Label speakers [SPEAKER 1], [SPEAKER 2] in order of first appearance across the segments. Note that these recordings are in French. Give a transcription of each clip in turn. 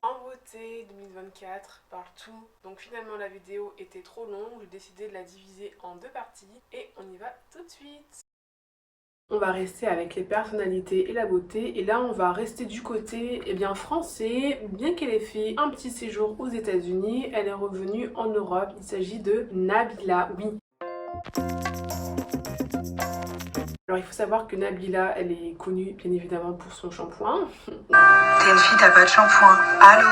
[SPEAKER 1] En beauté 2024 partout. Donc finalement la vidéo était trop longue, j'ai décidé de la diviser en deux parties et on y va tout de suite. On va rester avec les personnalités et la beauté et là on va rester du côté français. Bien qu'elle ait fait un petit séjour aux États-Unis, elle est revenue en Europe. Il s'agit de Nabila, oui. Alors il faut savoir que Nabila, elle est connue bien évidemment pour son shampoing.
[SPEAKER 2] T'es une fille, t'as pas de shampoing. Allô?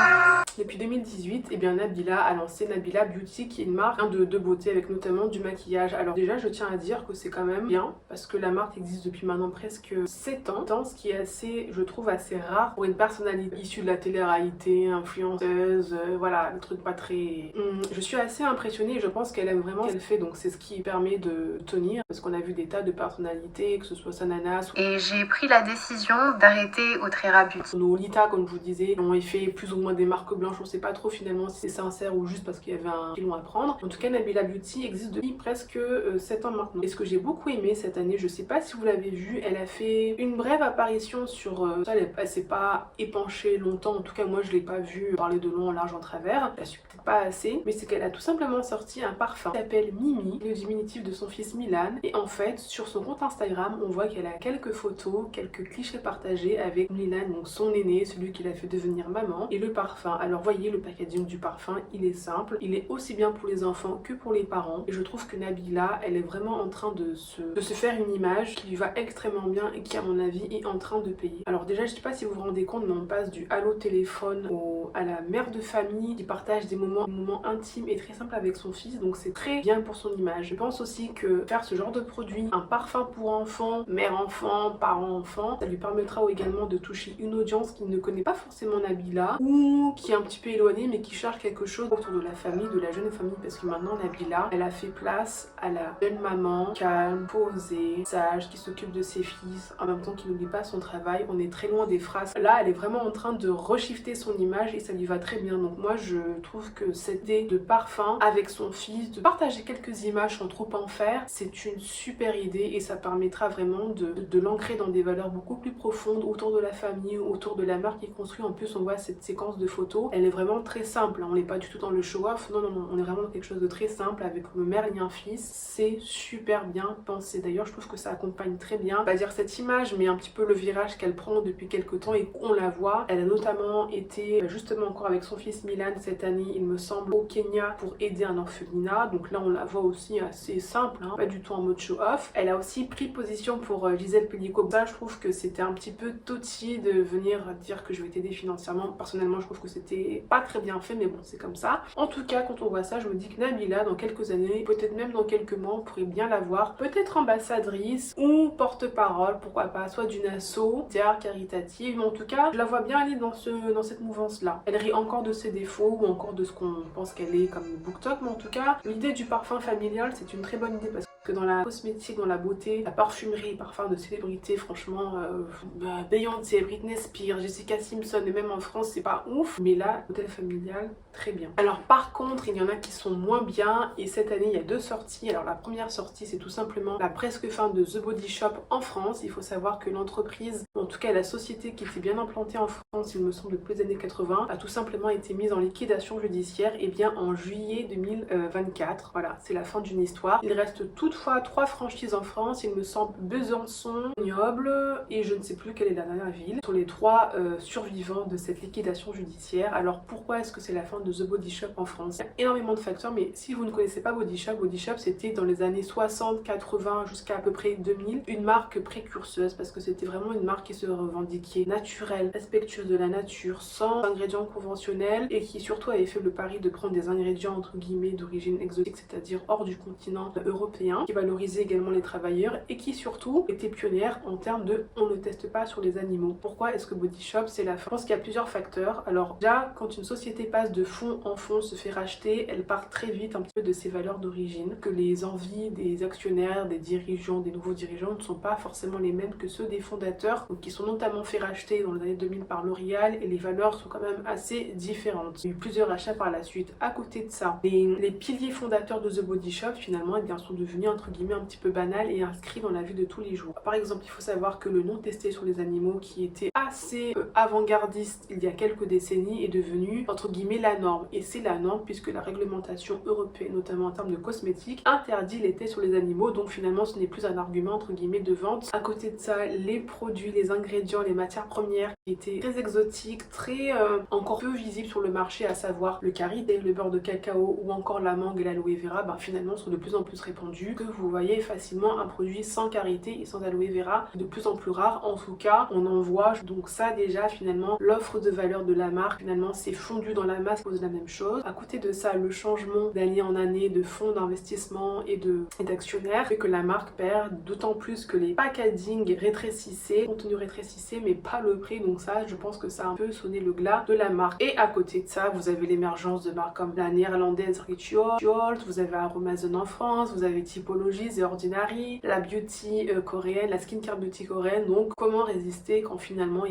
[SPEAKER 1] Depuis 2018, Nabila a lancé Nabila Beauty qui est une marque de beauté avec notamment du maquillage. Alors déjà je tiens à dire que c'est quand même bien parce que la marque existe depuis maintenant presque 7 ans, ce qui est assez, je trouve, assez rare pour une personnalité issue de la télé-réalité, influenceuse, voilà, le truc pas très... Je suis assez impressionnée et je pense qu'elle aime vraiment ce qu'elle fait, donc c'est ce qui permet de tenir parce qu'on a vu des tas de personnalités, que ce soit Sananas
[SPEAKER 2] Et j'ai pris la décision d'arrêter Autrera Beauty.
[SPEAKER 1] ou Lolita, comme je vous disais, ont fait plus ou moins des marques blanches, on sait pas trop finalement si c'est sincère ou juste parce qu'il y avait un filon à prendre. En tout cas, Nabila Beauty existe depuis presque 7 ans maintenant. Et ce que j'ai beaucoup aimé cette année, je sais pas si vous l'avez vu, elle a fait une brève apparition sur ça, elle s'est pas épanchée longtemps, en tout cas moi je l'ai pas vu parler de long en large en travers, je la suis peut-être pas assez, mais c'est qu'elle a tout simplement sorti un parfum qui s'appelle Mimi, le diminutif de son fils Milan, et en fait sur son compte Instagram on voit qu'elle a quelques photos, quelques clichés partagés avec Milan, donc son aîné, celui qui l'a fait devenir maman, et le parfum. Alors voyez, le packaging du parfum, il est simple, il est aussi bien pour les enfants que pour les parents, et je trouve que Nabila, elle est vraiment en train de se faire une image qui lui va extrêmement bien et qui à mon avis est en train de payer. Alors déjà, je sais pas si vous vous rendez compte, mais on passe du allô téléphone à la mère de famille qui partage des moments intimes et très simples avec son fils, donc c'est très bien pour son image. Je pense aussi que faire ce genre de produit, un parfum pour enfants, mère-enfant, parent-enfant, ça lui permettra également de toucher une audience qui ne connaît pas forcément Nabila ou qui est un petit peu éloignée mais qui cherche quelque chose autour de la famille, de la jeune famille, parce que maintenant Nabila, elle a fait place à la jeune maman calme, posée, sage, qui s'occupe de ses fils, en même temps qui n'oublie pas son travail. On est très loin des phrases. Là, elle est vraiment en train de reshifter son image et ça lui va très bien. Donc moi, je trouve que cette idée de parfum avec son fils, de partager quelques images sans trop en faire, c'est une super idée et ça permettra vraiment de l'ancrer dans des valeurs beaucoup plus profondes autour de la famille, autour de la marque qui construit. En plus, on voit cette séquence de photos, elle est vraiment très simple. On n'est pas du tout dans le show-off, non, on est vraiment dans quelque chose de très simple avec le mère et un fils. C'est super bien pensé. D'ailleurs, je trouve que ça accompagne très bien, pas dire cette image, mais un petit peu le virage qu'elle prend depuis quelques temps et qu'on la voit. Elle a notamment été justement encore avec son fils Milan cette année, il me semble, au Kenya pour aider un orphelinat. Donc là, on la voit aussi assez simple, pas du tout en mode show-off. Elle a aussi pris position pour Gisèle Pellico. Ça, je trouve que c'était un petit peu touchy de venir dire que je vais t'aider financièrement. Personnellement, je trouve que c'était pas très bien fait, mais bon, c'est comme ça. En tout cas, quand on voit ça, je me dis que Nabila, dans quelques années, peut-être même dans quelques mois, on pourrait bien la voir, peut-être ambassadrice ou porte-parole, pourquoi pas, soit d'une asso, théâtre caritative, mais en tout cas, je la vois bien aller dans cette mouvance-là. Elle rit encore de ses défauts ou encore de ce qu'on pense qu'elle est comme BookTok, mais en tout cas, l'idée du parfum familial, c'est une très bonne idée parce que dans la cosmétique, dans la beauté, la parfumerie, parfum de célébrité, franchement, Beyoncé, Britney Spears, Jessica Simpson, et même en France, c'est pas ouf, mais là, hôtel familial, très bien. Alors par contre, il y en a qui sont moins bien, et cette année, il y a deux sorties. Alors la première sortie, c'est tout simplement la presque fin de The Body Shop en France. Il faut savoir que l'entreprise, en tout cas la société qui était bien implantée en France, il me semble depuis les années 80, a tout simplement été mise en liquidation judiciaire en juillet 2024. Voilà, c'est la fin d'une histoire. Il reste toutefois 3 franchises en France, il me semble Besançon, Grenoble et je ne sais plus quelle est la dernière ville. Ce sont les 3 survivants de cette liquidation judiciaire. Alors pourquoi est-ce que c'est la fin de The Body Shop en France? Il y a énormément de facteurs, mais si vous ne connaissez pas Body Shop c'était dans les années 60, 80 jusqu'à à peu près 2000 une marque précurseuse parce que c'était vraiment une marque qui se revendiquait naturelle, respectueuse de la nature, sans ingrédients conventionnels et qui surtout avait fait le pari de prendre des ingrédients entre guillemets d'origine exotique, c'est-à-dire hors du continent européen, qui valorisait également les travailleurs et qui surtout était pionnière en termes de on ne teste pas sur les animaux. Pourquoi est-ce que Body Shop c'est la fin? Je pense qu'il y a plusieurs facteurs. Alors déjà, quand une société passe de fonds en fonds, se fait racheter, elle part très vite un petit peu de ses valeurs d'origine, que les envies des actionnaires, des dirigeants, des nouveaux dirigeants ne sont pas forcément les mêmes que ceux des fondateurs, donc qui sont notamment fait racheter dans les années 2000 par L'Oréal, et les valeurs sont quand même assez différentes. Il y a eu plusieurs achats par la suite. À côté de ça, les piliers fondateurs de The Body Shop finalement sont devenus entre guillemets un petit peu banal et inscrit dans la vie de tous les jours. Par exemple, il faut savoir que le non testé sur les animaux qui était assez avant-gardiste il y a quelques décennies est devenu entre guillemets la norme. Et c'est la norme puisque la réglementation européenne, notamment en termes de cosmétiques, interdit les tests sur les animaux. Donc finalement ce n'est plus un argument entre guillemets de vente. À côté de ça, les produits, les ingrédients, les matières premières qui étaient très exotiques, très encore peu visibles sur le marché, à savoir le karité, le beurre de cacao ou encore la mangue et l'aloe vera, finalement sont de plus en plus répandus, que vous voyez facilement un produit sans karité et sans aloe vera de plus en plus rare. En tout cas on en voit, donc ça déjà finalement l'offre de valeur de la marque finalement s'est fondue dans la masse, pose la même chose. À côté de ça, le changement d'année en année de fonds d'investissement et d'actionnaires fait que la marque perd, d'autant plus que les packaging rétrécissaient, le contenu rétrécissait mais pas le prix. Donc ça, je pense que ça a un peu sonné le glas de la marque. Et à côté de ça, vous avez l'émergence de marques comme la néerlandaise Ritual, vous avez Aromazone en France, vous avez Typology, The Ordinary, la beauty coréenne, la skincare beauty coréenne. Donc comment résister quand finalement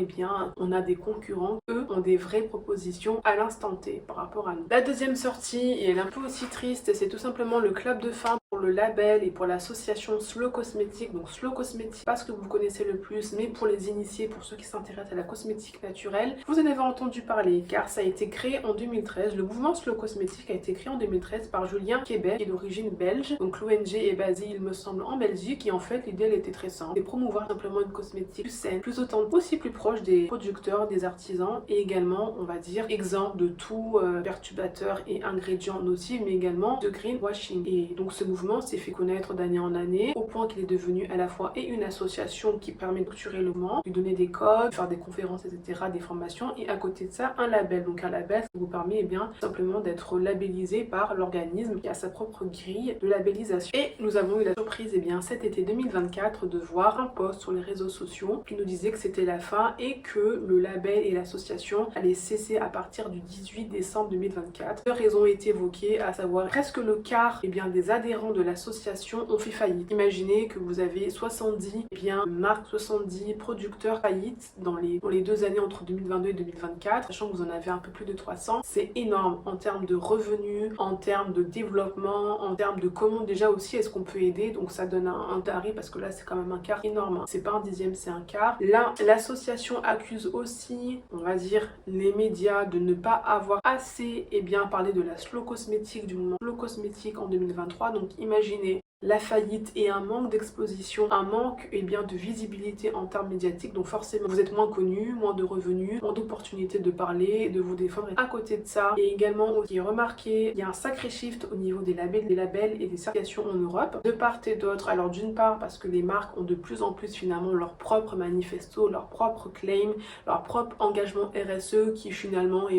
[SPEAKER 1] on a des concurrents, eux ont des vraies propositions à l'instant T par rapport à nous. La deuxième sortie, et elle est un peu aussi triste, c'est tout simplement le club de fin pour le label et pour l'association Slow Cosmétique. Donc Slow Cosmétique, pas ce que vous connaissez le plus, mais pour les initiés, pour ceux qui s'intéressent à la cosmétique naturelle, vous en avez entendu parler car ça a été créé en 2013. Le mouvement Slow Cosmétique a été créé en 2013 par Julien Québec, qui est d'origine belge. Donc l'ONG est basée, il me semble, en Belgique, et en fait l'idée elle était très simple, c'est promouvoir simplement une cosmétique plus saine, plus authentique, aussi plus proche des producteurs, des artisans, et également on va dire exempt de tout perturbateur et ingrédients nocifs, mais également de greenwashing. Et donc ce mouvement s'est fait connaître d'année en année au point qu'il est devenu à la fois et une association qui permet de structurer le mouvement, lui donner des codes, faire des conférences, etc., des formations, et à côté de ça un label. Donc un label ça vous permet simplement d'être labellisé par l'organisme qui a sa propre grille de labellisation. Et nous avons eu la surprise cet été 2024 de voir un post sur les réseaux sociaux qui nous disait que c'était la fin et que le label et l'association allaient cesser à partir du 18 décembre 2024. Deux raisons ont été évoquées, à savoir presque le quart des adhérents de l'association ont fait faillite. Imaginez que vous avez 70 marques, 70 producteurs faillites dans les 2 années entre 2022 et 2024, sachant que vous en avez un peu plus de 300. C'est énorme en termes de revenus, en termes de développement, en termes de comment déjà aussi est-ce qu'on peut aider. Donc ça donne un tarif, parce que là c'est quand même un quart énorme, c'est pas un dixième, c'est un quart. Là l'association accuse aussi, on va dire, les médias de ne pas avoir assez parlé de la slow cosmétique, du mouvement slow cosmétique en 2023. Donc imaginez la faillite et un manque d'exposition, un manque de visibilité en termes médiatiques. Donc forcément vous êtes moins connu, moins de revenus, moins d'opportunités de parler, de vous défendre. Et à côté de ça, et également qui est remarqué, il y a un sacré shift au niveau des labels et des certifications en Europe, de part et d'autre. Alors d'une part parce que les marques ont de plus en plus finalement leur propre manifesto, leur propre claim, leur propre engagement RSE qui finalement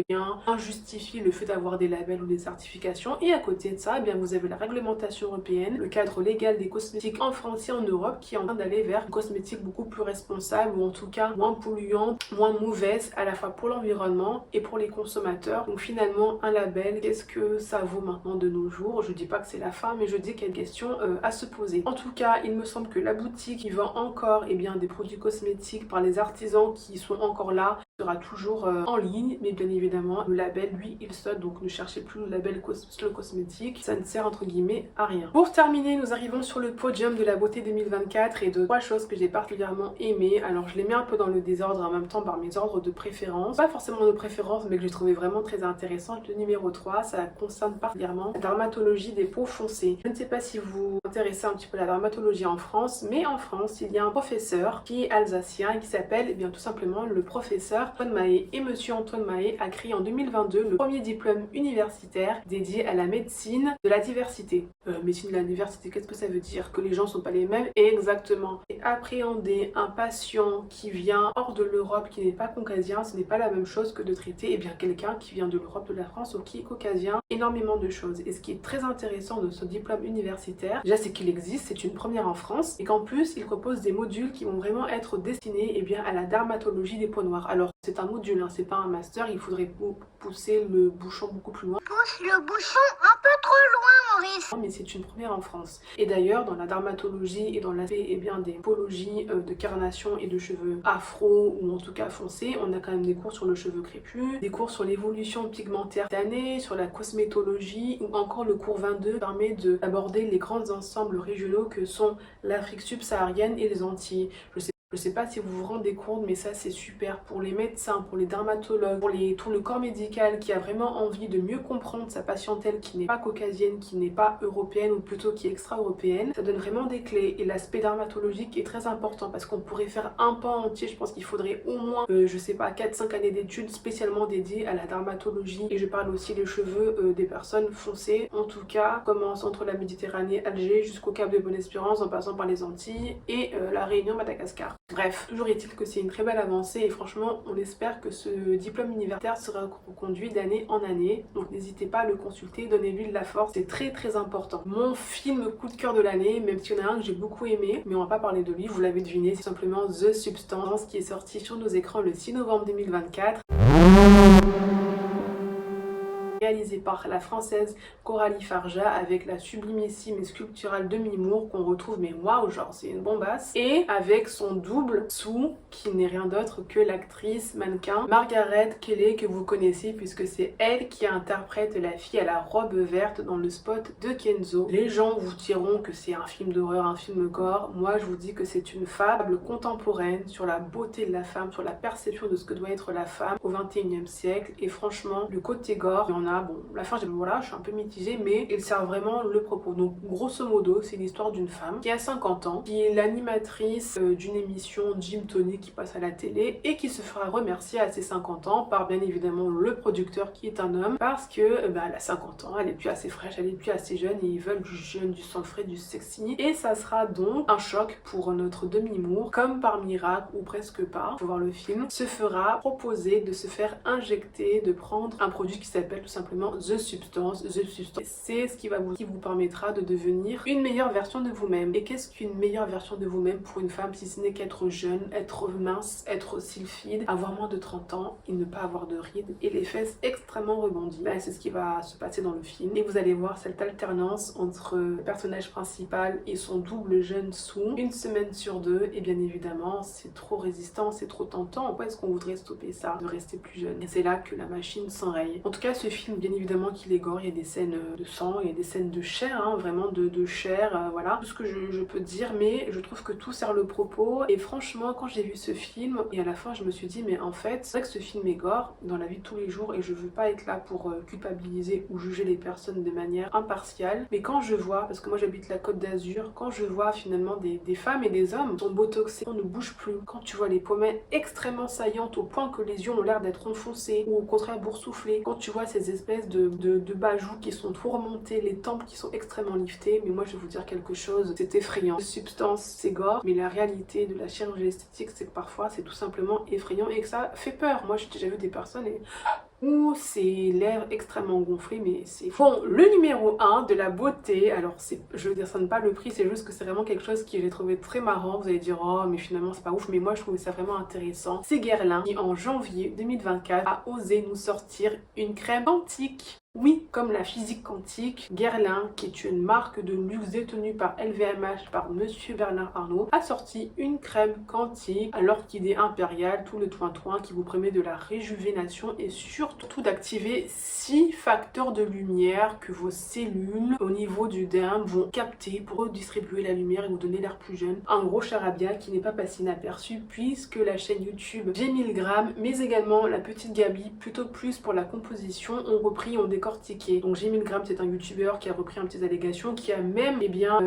[SPEAKER 1] injustifie le fait d'avoir des labels ou des certifications. Et à côté de ça, vous avez la réglementation européenne, le cadre légal des cosmétiques en France et en Europe qui est en train d'aller vers une cosmétique beaucoup plus responsable, ou en tout cas moins polluante, moins mauvaise à la fois pour l'environnement et pour les consommateurs. Donc finalement un label, qu'est-ce que ça vaut maintenant de nos jours? Je dis pas que c'est la fin, mais je dis qu'il y a une question à se poser. En tout cas, il me semble que la boutique qui vend encore des produits cosmétiques par les artisans qui sont encore là sera toujours en ligne, mais bien évidemment le label lui il saute, donc ne cherchez plus le label Slow Cosmétique, ça ne sert entre guillemets à rien. Pour terminer, nous arrivons sur le podium de la beauté 2024 et de 3 choses que j'ai particulièrement aimées. Alors je les mets un peu dans le désordre en même temps par mes ordres de préférence, pas forcément de préférence mais que j'ai trouvé vraiment très intéressant. Le numéro 3, ça concerne particulièrement la dermatologie des peaux foncées. Je ne sais pas si vous vous intéressez un petit peu à la dermatologie en France, mais en France il y a un professeur qui est alsacien et qui s'appelle tout simplement le professeur Antoine Mahé. Et monsieur Antoine Mahé a créé en 2022 le premier diplôme universitaire dédié à la médecine de la diversité. Médecine de la diversité, qu'est-ce que ça veut dire? Que les gens sont pas les mêmes? Exactement. Et appréhender un patient qui vient hors de l'Europe, qui n'est pas caucasien, ce n'est pas la même chose que de traiter quelqu'un qui vient de l'Europe, de la France ou qui est caucasien. Énormément de choses. Et ce qui est très intéressant de ce diplôme universitaire, déjà c'est qu'il existe, c'est une première en France, et qu'en plus il propose des modules qui vont vraiment être destinés à la dermatologie des peaux noires. Alors c'est un module, c'est pas un master, il faudrait pousser le bouchon beaucoup plus loin.
[SPEAKER 2] Pousse le bouchon un peu trop loin, Maurice.
[SPEAKER 1] Mais c'est une première en France. Et d'ailleurs dans la dermatologie et dans l'aspect des pathologies de carnation et de cheveux afro ou en tout cas foncés, on a quand même des cours sur le cheveu crépus, des cours sur l'évolution pigmentaire cutanée, sur la cosmétologie, ou encore le cours 22 permet d'aborder les grandes ensembles régionaux que sont l'Afrique subsaharienne et les Antilles. Je sais pas si vous vous rendez compte, mais ça c'est super pour les médecins, pour les dermatologues, pour tout le corps médical qui a vraiment envie de mieux comprendre sa patientèle qui n'est pas caucasienne, qui n'est pas européenne ou plutôt qui est extra-européenne. Ça donne vraiment des clés et l'aspect dermatologique est très important parce qu'on pourrait faire un pan entier. Je pense qu'il faudrait au moins, je sais pas, 4-5 années d'études spécialement dédiées à la dermatologie. Et je parle aussi des cheveux des personnes foncées. En tout cas, commence entre la Méditerranée, Alger jusqu'au Cap de Bonne-Espérance en passant par les Antilles et la Réunion, Madagascar. Bref, toujours est-il que c'est une très belle avancée et franchement on espère que ce diplôme universitaire sera reconduit d'année en année, donc n'hésitez pas à le consulter, donnez-lui de la force, c'est très important. Mon film coup de cœur de l'année, même s'il y en a un que j'ai beaucoup aimé, mais on va pas parler de lui, vous l'avez deviné, c'est simplement The Substance qui est sorti sur nos écrans le 6 novembre 2024. Réalisé par la française Coralie Farja avec la sublimissime et sculpturale Demi Moore qu'on retrouve, mais waouh, genre c'est une bombasse, et avec son double Sue qui n'est rien d'autre que l'actrice mannequin Margaret Qualley que vous connaissez puisque c'est elle qui interprète la fille à la robe verte dans le spot de Kenzo. Les gens vous diront que c'est un film d'horreur, un film gore, moi je vous dis que c'est une fable contemporaine sur la beauté de la femme, sur la perception de ce que doit être la femme au 21e siècle et franchement le côté gore, il y en a. Bon, la fin, voilà, je suis un peu mitigée, mais il sert vraiment le propos. Donc, grosso modo, c'est l'histoire d'une femme qui a 50 ans, qui est l'animatrice d'une émission Gym Tonic qui passe à la télé et qui se fera remercier à ses 50 ans par bien évidemment le producteur qui est un homme parce que elle a 50 ans, elle est plus assez fraîche, elle est plus assez jeune et ils veulent du jeune, du sang frais, du sexy. Et ça sera donc un choc pour notre Demi-Moore, comme par miracle ou presque pas, faut voir le film, se fera proposer de se faire injecter, de prendre un produit qui s'appelle tout simplement The Substance. The Substance, c'est ce qui vous permettra de devenir une meilleure version de vous-même. Et qu'est-ce qu'une meilleure version de vous-même pour une femme si ce n'est qu'être jeune, être mince, être sylphide, avoir moins de 30 ans et ne pas avoir de rides et les fesses extrêmement rebondies. Ben, c'est ce qui va se passer dans le film. Et vous allez voir cette alternance entre le personnage principal et son double jeune Sue, une semaine sur deux. Et bien évidemment, c'est trop résistant, c'est trop tentant. Pourquoi est-ce qu'on voudrait stopper ça, de rester plus jeune? Et c'est là que la machine s'enraye. En tout cas, ce film, bien évidemment qu'il est gore, il y a des scènes de sang, il y a des scènes de chair, hein, vraiment de chair, voilà, tout ce que je peux dire, mais je trouve que tout sert le propos et franchement quand j'ai vu ce film et à la fin je me suis dit mais en fait c'est vrai que ce film est gore dans la vie de tous les jours et je veux pas être là pour culpabiliser ou juger les personnes de manière impartiale, mais quand je vois, parce que moi j'habite la Côte d'Azur, quand je vois finalement des femmes et des hommes qui sont botoxés, on ne bouge plus, quand tu vois les pommettes extrêmement saillantes au point que les yeux ont l'air d'être enfoncés ou au contraire boursouflés, quand tu vois ces espèces de bajoux qui sont trop remontés, les tempes qui sont extrêmement liftées, mais moi je vais vous dire quelque chose, c'est effrayant. La substance c'est gore, mais la réalité de la chirurgie esthétique c'est que parfois c'est tout simplement effrayant et que ça fait peur. Moi j'ai déjà vu des personnes et où c'est l'air extrêmement gonflé, mais c'est fou. Bon, le numéro 1 de la beauté, alors je ne descends pas le prix, c'est juste que c'est vraiment quelque chose que j'ai trouvé très marrant. Vous allez dire oh mais finalement c'est pas ouf, mais moi je trouvais ça vraiment intéressant. C'est Guerlain qui en janvier 2024 a osé nous sortir une crème antique. Oui, comme la physique quantique, Guerlain, qui est une marque de luxe détenue par LVMH par Monsieur Bernard Arnault, a sorti une crème quantique à l'orchidée impériale, tout le toin-toin qui vous permet de la réjuvénation et surtout d'activer 6 facteurs de lumière que vos cellules au niveau du derme vont capter pour redistribuer la lumière et vous donner l'air plus jeune. Un gros charabia qui n'est pas passé inaperçu puisque la chaîne YouTube G1000 mais également la petite Gabi, plutôt plus pour la composition, ont repris, ont décortiqué. Donc G1000 c'est un youtubeur qui a repris un petit allégation, qui a même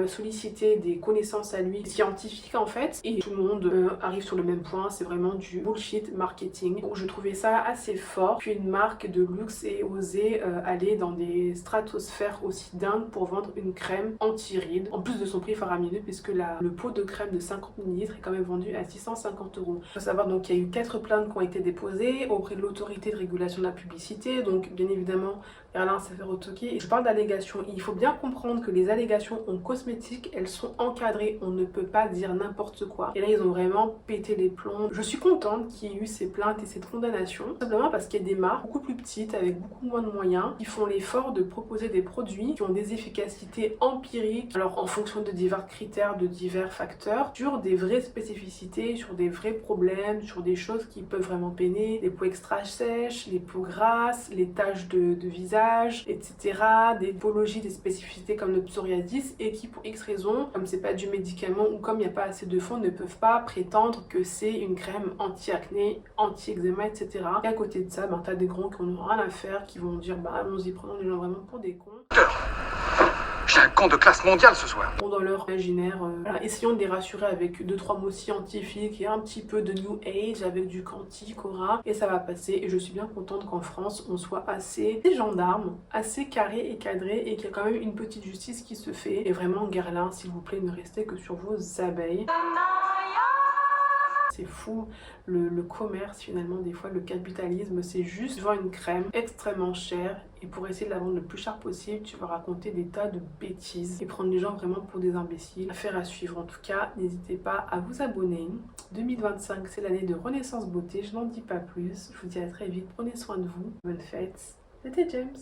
[SPEAKER 1] sollicité des connaissances à lui scientifiques en fait, et tout le monde arrive sur le même point, c'est vraiment du bullshit marketing. Donc je trouvais ça assez fort qu'une marque de luxe ait osé aller dans des stratosphères aussi dingues pour vendre une crème anti-rides, en plus de son prix faramineux puisque le pot de crème de 50 ml est quand même vendu à 650 €. Il faut savoir donc qu'il y a eu 4 plaintes qui ont été déposées auprès de l'autorité de régulation de la publicité, donc bien évidemment Guerlain s'est fait retoquer. Et je parle d'allégations, il faut bien comprendre que les allégations en cosmétique, elles sont encadrées, on ne peut pas dire n'importe quoi. Et là ils ont vraiment pété les plombs. Je suis contente qu'il y ait eu ces plaintes et cette condamnation, simplement parce qu'il y a des marques beaucoup plus petites avec beaucoup moins de moyens qui font l'effort de proposer des produits qui ont des efficacités empiriques, alors en fonction de divers critères, de divers facteurs, sur des vraies spécificités, sur des vrais problèmes, sur des choses qui peuvent vraiment peiner, les peaux extra sèches, les peaux grasses, les taches de visage, visage, etc., des typologies, des spécificités comme le psoriasis et qui pour X raisons, comme c'est pas du médicament ou comme il n'y a pas assez de fonds, ne peuvent pas prétendre que c'est une crème anti-acné, anti-eczéma, etc. Et à côté de ça, t'as des grands qui n'ont rien à faire, qui vont dire bah allons-y, prenons les gens vraiment pour des cons.
[SPEAKER 3] J'ai un con de classe mondiale ce soir.
[SPEAKER 1] Dans leur imaginaire, voilà, essayons de les rassurer avec 2-3 mots scientifiques et un petit peu de New Age avec du quantique, aura, et ça va passer. Et je suis bien contente qu'en France, on soit assez des gendarmes, assez carrés et cadrés et qu'il y a quand même une petite justice qui se fait. Et vraiment, Guerlain, s'il vous plaît, ne restez que sur vos abeilles. C'est fou le commerce finalement, des fois le capitalisme, c'est juste vendre une crème extrêmement chère et pour essayer de la vendre le plus cher possible, tu vas raconter des tas de bêtises et prendre les gens vraiment pour des imbéciles. Affaire à suivre en tout cas, n'hésitez pas à vous abonner. 2025 c'est l'année de Renaissance Beauté, je n'en dis pas plus. Je vous dis à très vite, prenez soin de vous, bonne fête, c'était James.